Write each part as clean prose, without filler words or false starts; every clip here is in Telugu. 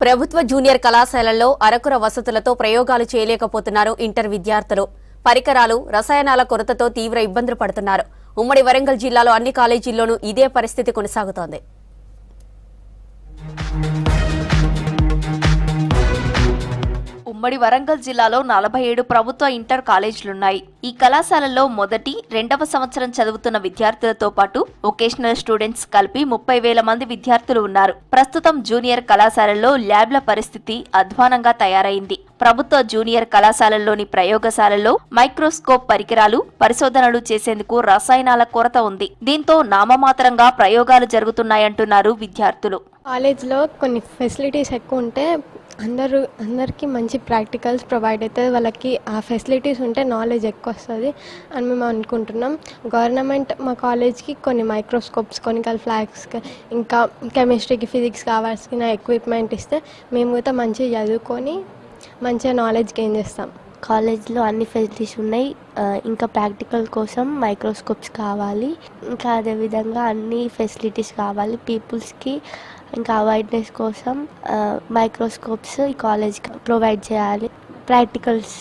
ప్రభుత్వ జూనియర్ కళాశాలల్లో అరకుర వసతులతో ప్రయోగాలు చేయలేకపోతున్నారు ఇంటర్ విద్యార్థులు. పరికరాలు, రసాయనాల కొరతతో తీవ్ర ఇబ్బందులు పడుతున్నారు. ఉమ్మడి వరంగల్ జిల్లాలో అన్ని కాలేజీల్లోనూ ఇదే పరిస్థితి కొనసాగుతోంది. ఉమ్మడి వరంగల్ జిల్లాలో 47 ప్రభుత్వ ఇంటర్ కాలేజీలున్నాయి. ఈ కళాశాలల్లో మొదటి, రెండవ సంవత్సరం చదువుతున్న విద్యార్థులతో పాటు వొకేషనల్ స్టూడెంట్స్ కలిపి 30,000 మంది విద్యార్థులు ఉన్నారు. ప్రస్తుతం జూనియర్ కళాశాలల్లో ల్యాబ్ల పరిస్థితి అధ్వానంగా తయారైంది. ప్రభుత్వ జూనియర్ కళాశాలల్లోని ప్రయోగశాలల్లో మైక్రోస్కోప్ పరికరాలు, పరిశోధనలు చేసేందుకు రసాయనాల కొరత ఉంది. దీంతో నామమాత్రంగా ప్రయోగాలు జరుగుతున్నాయంటున్నారు విద్యార్థులు. కాలేజ్లో కొన్ని ఫెసిలిటీస్ ఎక్కువ ఉంటే అందరికీ మంచి ప్రాక్టికల్స్ ప్రొవైడ్ అవుతుంది. వాళ్ళకి ఆ ఫెసిలిటీస్ ఉంటే నాలెడ్జ్ ఎక్కువ వస్తుంది అని మేము అనుకుంటున్నాం. గవర్నమెంట్ మా కాలేజ్కి కొన్ని మైక్రోస్కోప్స్, కొనికల్ ఫ్లాగ్స్, ఇంకా కెమిస్ట్రీకి, ఫిజిక్స్ కావాల్సిన ఎక్విప్మెంట్ ఇస్తే మేము కూడా మంచిగా చదువుకొని మంచిగా నాలెడ్జ్ గెయిన్ చేస్తాం. కాలేజ్లో అన్ని ఫెసిలిటీస్ ఉన్నాయి. ఇంకా ప్రాక్టికల్ కోసం మైక్రోస్కోప్స్ కావాలి. ఇంకా అదేవిధంగా అన్ని ఫెసిలిటీస్ కావాలి పీపుల్స్కి. ఇంకా అవేర్నెస్ కోసం మైక్రోస్కోప్స్ ఈ కాలేజ్ ప్రొవైడ్ చేయాలి. ప్రాక్టికల్స్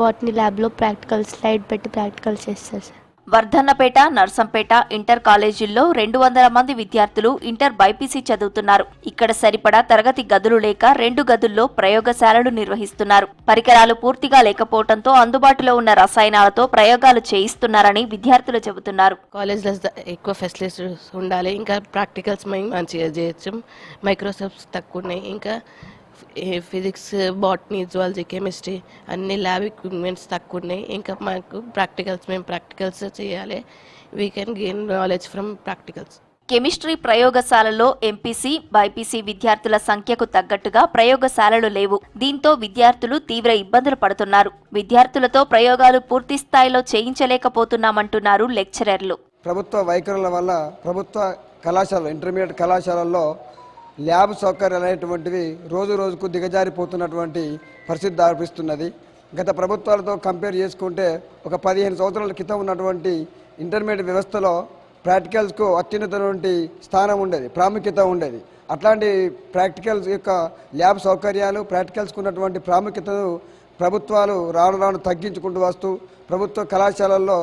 బాటనీ ల్యాబ్లో ప్రాక్టికల్స్ స్లైడ్ పెట్టి ప్రాక్టికల్స్ చేస్తారు సార్. వర్ధన్నపేట, నర్సంపేట ఇంటర్ కాలేజీల్లో 200 మంది విద్యార్థులు ఇంటర్ బైపీసీ చదువుతున్నారు. ఇక్కడ సరిపడా తరగతి గదులు లేక 2 గదుల్లో ప్రయోగశాలలు నిర్వహిస్తున్నారు. పరికరాలు పూర్తిగా లేకపోవడంతో అందుబాటులో ఉన్న రసాయనాలతో ప్రయోగాలు చేయిస్తున్నారని విద్యార్థులు చెబుతున్నారు. కాలేజ్లో ఎక్కువ ఫెసిలిటీస్ ఉండాలి. ఇంకా ప్రాక్టికల్స్ మంచిగా చేయొచ్చు. మైక్రోస్కోప్స్ తక్కువ ఉన్నాయి. ఇంకా ఫిజిక్స్, బాటనీ, జువాలజీ, కెమిస్ట్రీ అన్ని ల్యాబ్ ఎక్విప్మెంట్స్ తక్కువ ఉన్నాయి. ఇంకా మాకు మేము ప్రాక్టికల్స్ చేయాలి. We can gain knowledge from practicals. Chemistry ప్రయోగశాలలో ఎంపీసీ, బైపీసీ విద్యార్థుల సంఖ్యకు తగ్గట్టుగా ప్రయోగశాలలు లేవు. దీంతో విద్యార్థులు తీవ్ర ఇబ్బందులు పడుతున్నారు. విద్యార్థులతో ప్రయోగాలు పూర్తి స్థాయిలో చేయించలేకపోతున్నామంటున్నారు లెక్చరర్లు. ప్రభుత్వ వైఖరుల వల్ల ప్రభుత్వ కళాశాలలు, ఇంటర్మీడియట్ కళాశాలల్లో ల్యాబ్ సౌకర్యాలు అనేటువంటివి రోజు రోజుకు దిగజారిపోతున్నటువంటి పరిస్థితి దారిపిస్తున్నది. గత ప్రభుత్వాలతో కంపేర్ చేసుకుంటే ఒక 15 సంవత్సరాల క్రితం ఉన్నటువంటి ఇంటర్మీడియట్ వ్యవస్థలో ప్రాక్టికల్స్కు అత్యున్నతమైనటువంటి స్థానం ఉండేది, ప్రాముఖ్యత ఉండేది. అట్లాంటి ప్రాక్టికల్స్ యొక్క ల్యాబ్ సౌకర్యాలు, ప్రాక్టికల్స్కు ఉన్నటువంటి ప్రాముఖ్యతను ప్రభుత్వాలు రాను తగ్గించుకుంటూ వస్తూ ప్రభుత్వ కళాశాలల్లో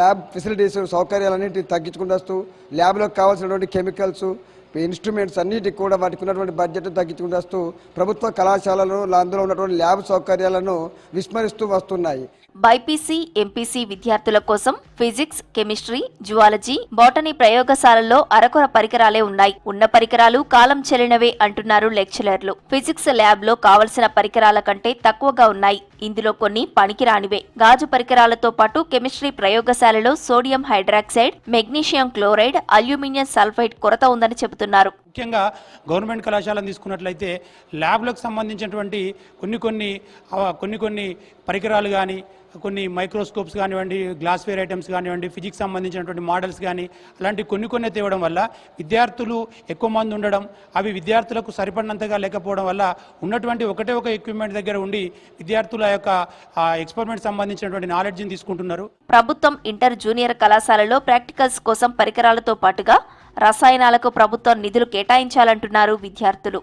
ల్యాబ్ ఫెసిలిటీస్, సౌకర్యాలన్నింటినీ తగ్గించుకుంటూ వస్తూ ల్యాబ్లోకి కావాల్సినటువంటి కెమికల్స్, ఇన్స్ట్రుమెంట్స్ అన్నిటికి కూడా వాటికి ఉన్నటువంటి బడ్జెట్ తగ్గించుకుంటూ వస్తూ ప్రభుత్వ కళాశాలలు అందులో ఉన్నటువంటి ల్యాబ్ సౌకర్యాలను విస్మరిస్తూ వస్తున్నాయి. బైపీసీ, ఎంపీసీ విద్యార్థుల కోసం ఫిజిక్స్, కెమిస్ట్రీ, జువాలజీ, బాటనీ ప్రయోగశాలల్లో అరకొర పరికరాలే ఉన్నాయి. ఉన్న పరికరాలు కాలం చెల్లినవే అంటున్నారు లెక్చరర్లు. ఫిజిక్స్ ల్యాబ్ లో కావలసిన పరికరాల కంటే తక్కువగా ఉన్నాయి. ఇందులో కొన్ని పనికిరానివే. గాజు పరికరాలతో పాటు కెమిస్ట్రీ ప్రయోగశాలలో sodium hydroxide, magnesium chloride, aluminium sulphide కొరత ఉందని చెబుతున్నారు. ముఖ్యంగా గవర్నమెంట్ కళాశాలను తీసుకున్నట్లయితే ల్యాబ్లకు సంబంధించినటువంటి కొన్ని పరికరాలు కానీ, కొన్ని మైక్రోస్కోప్స్ కానివ్వండి, గ్లాస్వేర్ ఐటమ్స్ కానివ్వండి, ఫిజిక్స్ సంబంధించినటువంటి మోడల్స్ కానీ అలాంటి కొన్ని తేవడం వల్ల విద్యార్థులు ఎక్కువ మంది ఉండడం, అవి విద్యార్థులకు సరిపడినంతగా లేకపోవడం వల్ల ఉన్నటువంటి ఒక ఎక్విప్మెంట్ దగ్గర ఉండి విద్యార్థుల యొక్క ఎక్స్పెరిమెంట్ సంబంధించినటువంటి నాలెడ్జ్ని తీసుకుంటున్నారు. ప్రభుత్వం ఇంటర్ జూనియర్ కళాశాలలో ప్రాక్టికల్స్ కోసం పరికరాలతో పాటుగా రసాయనాలకు ప్రభుత్వం నిధులు కేటాయించాలంటున్నారు విద్యార్థులు.